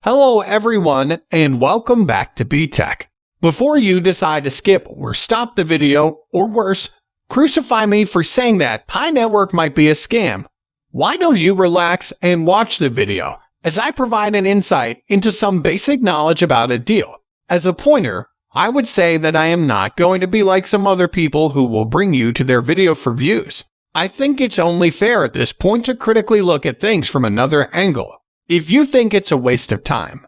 Hello everyone and welcome back to BTech. Before you decide to skip or stop the video, or worse, crucify me for saying that PiNetwork might be a scam, why don't you relax and watch the video as I provide an insight into some basic knowledge about a deal. As a pointer, I would say that I am not going to be like some other people who will bring you to their video for views. I think it's only fair at this point to critically look at things from another angle. If you think it's a waste of time,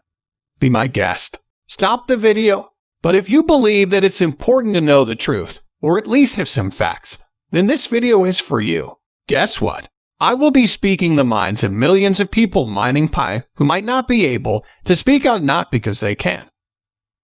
be my guest. Stop the video. But if you believe that it's important to know the truth, or at least have some facts, then this video is for you. Guess what? I will be speaking the minds of millions of people mining Pi who might not be able to speak out, not because they can,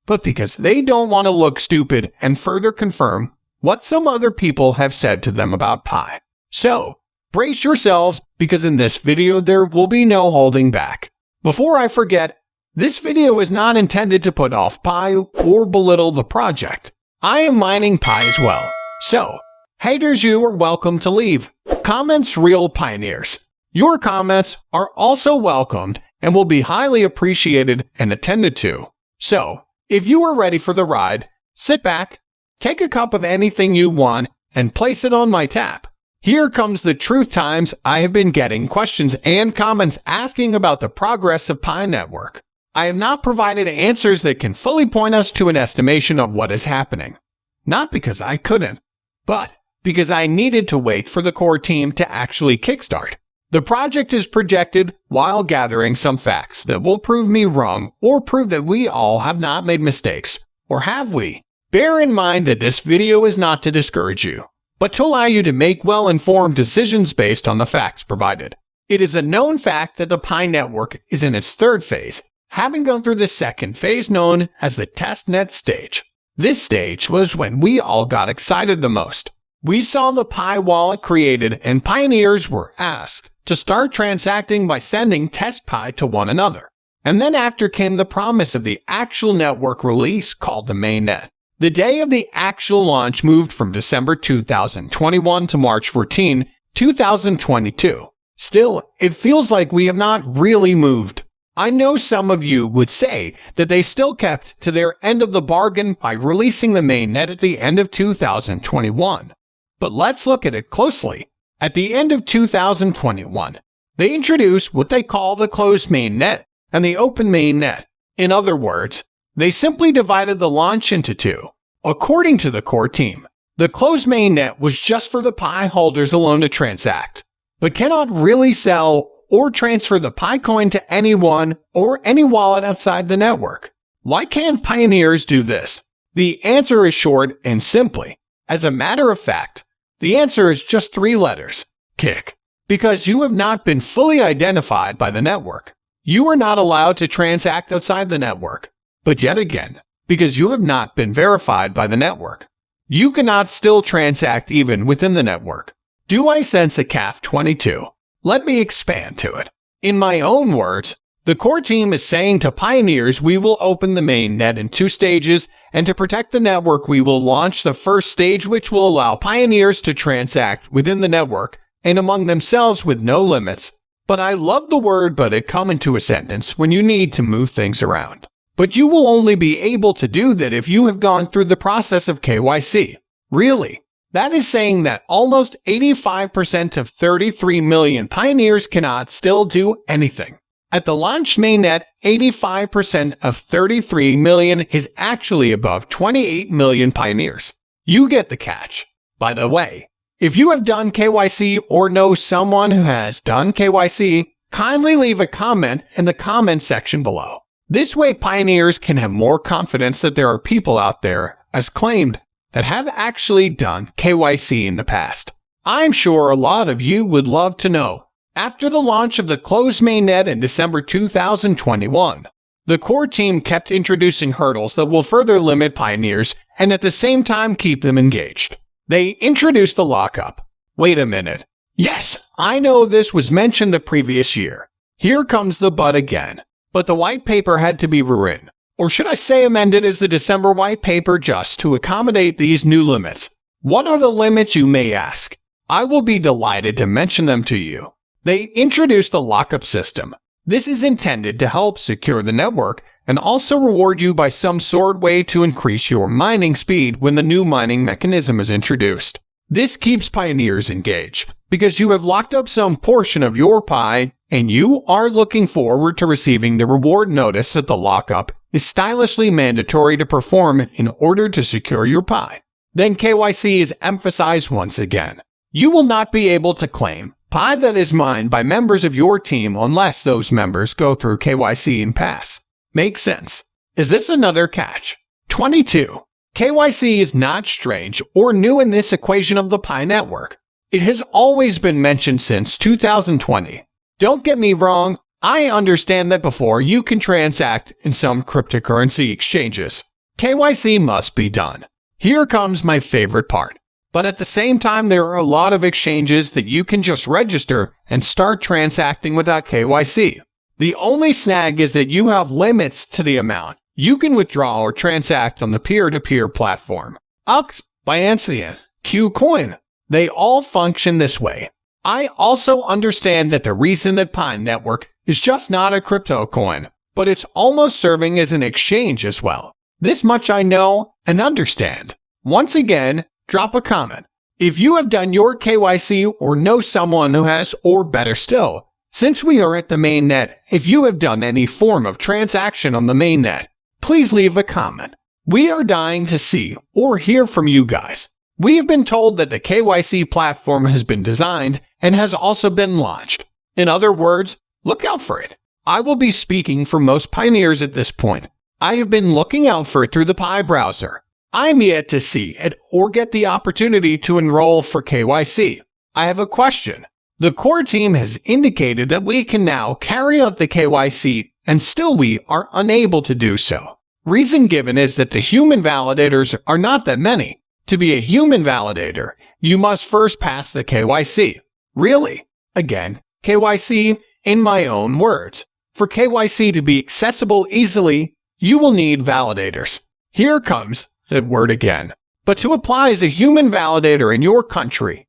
but because they don't want to look stupid and further confirm what some other people have said to them about Pi. So, brace yourselves, because in this video there will be no holding back. Before I forget, this video is not intended to put off Pi or belittle the project. I am mining Pi as well. So, haters, you are welcome to leave comments, real pioneers. Your comments are also welcomed and will be highly appreciated and attended to. So, if you are ready for the ride, sit back, take a cup of anything you want, and place it on my tap. Here comes the truth times. I have been getting questions and comments asking about the progress of PiNetwork. I have not provided answers that can fully point us to an estimation of what is happening. Not because I couldn't, but because I needed to wait for the core team to actually kickstart. The project is projected while gathering some facts that will prove me wrong or prove that we all have not made mistakes. Or have we? Bear in mind that this video is not to discourage you, but to allow you to make well-informed decisions based on the facts provided. It is a known fact that the PiNetwork is in its third phase, having gone through the second phase known as the testnet stage. This stage was when we all got excited the most. We saw the Pi wallet created and pioneers were asked to start transacting by sending test Pi to one another. And then after came the promise of the actual network release called the mainnet. The day of the actual launch moved from December 2021 to March 14, 2022. Still, it feels like we have not really moved. I know some of you would say that they still kept to their end of the bargain by releasing the mainnet at the end of 2021. But let's look at it closely. At the end of 2021, they introduced what they call the closed mainnet and the open mainnet. In other words, they simply divided the launch into two. According to the core team, the closed mainnet was just for the Pi holders alone to transact, but cannot really sell or transfer the Pi coin to anyone or any wallet outside the network. Why can't pioneers do this? The answer is short and simply. As a matter of fact, the answer is just 3 letters. Kick. Because you have not been fully identified by the network. You are not allowed to transact outside the network. But yet again, because you have not been verified by the network, you cannot still transact even within the network. Do I sense a CAF-22? Let me expand to it. In my own words, the core team is saying to pioneers we will open the mainnet in 2 stages, and to protect the network we will launch the first stage, which will allow pioneers to transact within the network and among themselves with no limits. But I love the word "but" it come into a sentence when you need to move things around. But you will only be able to do that if you have gone through the process of KYC. Really? That is saying that almost 85% of 33 million pioneers cannot still do anything. At the launch mainnet, 85% of 33 million is actually above 28 million pioneers. You get the catch. By the way, if you have done KYC or know someone who has done KYC, kindly leave a comment in the comment section below. This way pioneers can have more confidence that there are people out there, as claimed, that have actually done KYC in the past. I'm sure a lot of you would love to know. After the launch of the closed mainnet in December 2021, the core team kept introducing hurdles that will further limit pioneers and at the same time keep them engaged. They introduced the lockup. Wait a minute. Yes, I know this was mentioned the previous year. Here comes the but again. But the white paper had to be rewritten, or should I say amended, as the December white paper just to accommodate these new limits. What are the limits, you may ask? I will be delighted to mention them to you. They introduced the lockup system. This is intended to help secure the network and also reward you by some sort of way to increase your mining speed when the new mining mechanism is introduced. This keeps pioneers engaged because you have locked up some portion of your Pi and you are looking forward to receiving the reward notice that the lockup is stylishly mandatory to perform in order to secure your Pi. Then KYC is emphasized once again. You will not be able to claim Pi that is mined by members of your team unless those members go through KYC and pass. Makes sense. Is this another catch? 22. KYC is not strange or new in this equation of the Pi network. It has always been mentioned since 2020. Don't get me wrong, I understand that before you can transact in some cryptocurrency exchanges, KYC must be done. Here comes my favorite part. But at the same time, there are a lot of exchanges that you can just register and start transacting without KYC. The only snag is that you have limits to the amount you can withdraw or transact on the peer-to-peer platform. Ux, Binance, Qcoin, they all function this way. I also understand that the reason that PiNetwork is just not a crypto coin, but it's almost serving as an exchange as well. This much I know and understand. Once again, drop a comment if you have done your KYC or know someone who has, or better still, since we are at the mainnet, if you have done any form of transaction on the mainnet, please leave a comment. We are dying to see or hear from you guys. We have been told that the KYC platform has been designed and has also been launched. In other words, look out for it. I will be speaking for most pioneers at this point. I have been looking out for it through the Pi browser. I'm yet to see it or get the opportunity to enroll for KYC. I have a question. The core team has indicated that we can now carry out the KYC and still we are unable to do so. Reason given is that the human validators are not that many. To be a human validator, you must first pass the KYC. Really? Again, KYC in my own words. For KYC to be accessible easily, you will need validators. Here comes that word again. But to apply as a human validator in your country,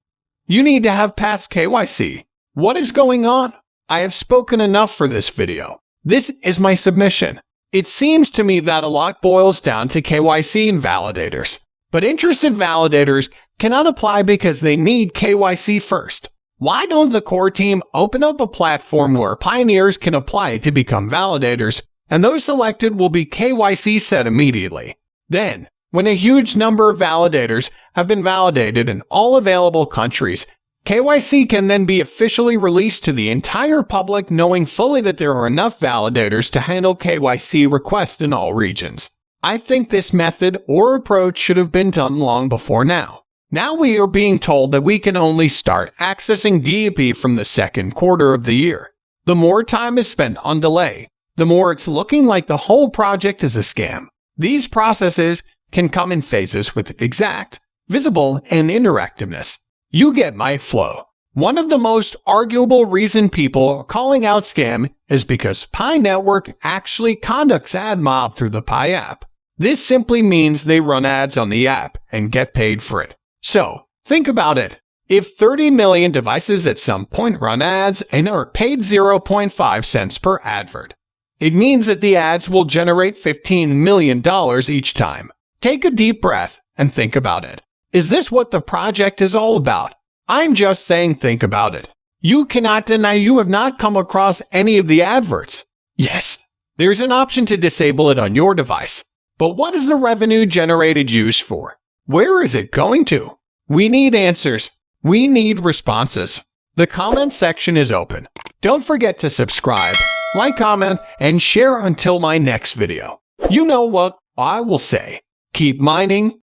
you need to have passed KYC. What is going on? I have spoken enough for this video. This is my submission. It seems to me that a lot boils down to KYC and validators. But interested validators cannot apply because they need KYC first. Why don't the core team open up a platform where pioneers can apply to become validators, and those selected will be KYC set immediately? Then, when a huge number of validators have been validated in all available countries, KYC can then be officially released to the entire public, knowing fully that there are enough validators to handle KYC requests in all regions. I think this method or approach should have been done long before now. Now we are being told that we can only start accessing DAP from the second quarter of the year. The more time is spent on delay, the more it's looking like the whole project is a scam. These processes can come in phases with exact, visible, and interactiveness. You get my flow. One of the most arguable reason people are calling out scam is because PiNetwork actually conducts ad mob through the Pi app. This simply means they run ads on the app and get paid for it. So, think about it. If 30 million devices at some point run ads and are paid 0.5 cents per advert, it means that the ads will generate $15 million each time. Take a deep breath and think about it. Is this what the project is all about? I'm just saying think about it. You cannot deny you have not come across any of the adverts. Yes, there's an option to disable it on your device. But what is the revenue generated used for? Where is it going to? We need answers. We need responses. The comment section is open. Don't forget to subscribe, like, comment, and share until my next video. You know what I will say. Keep mining,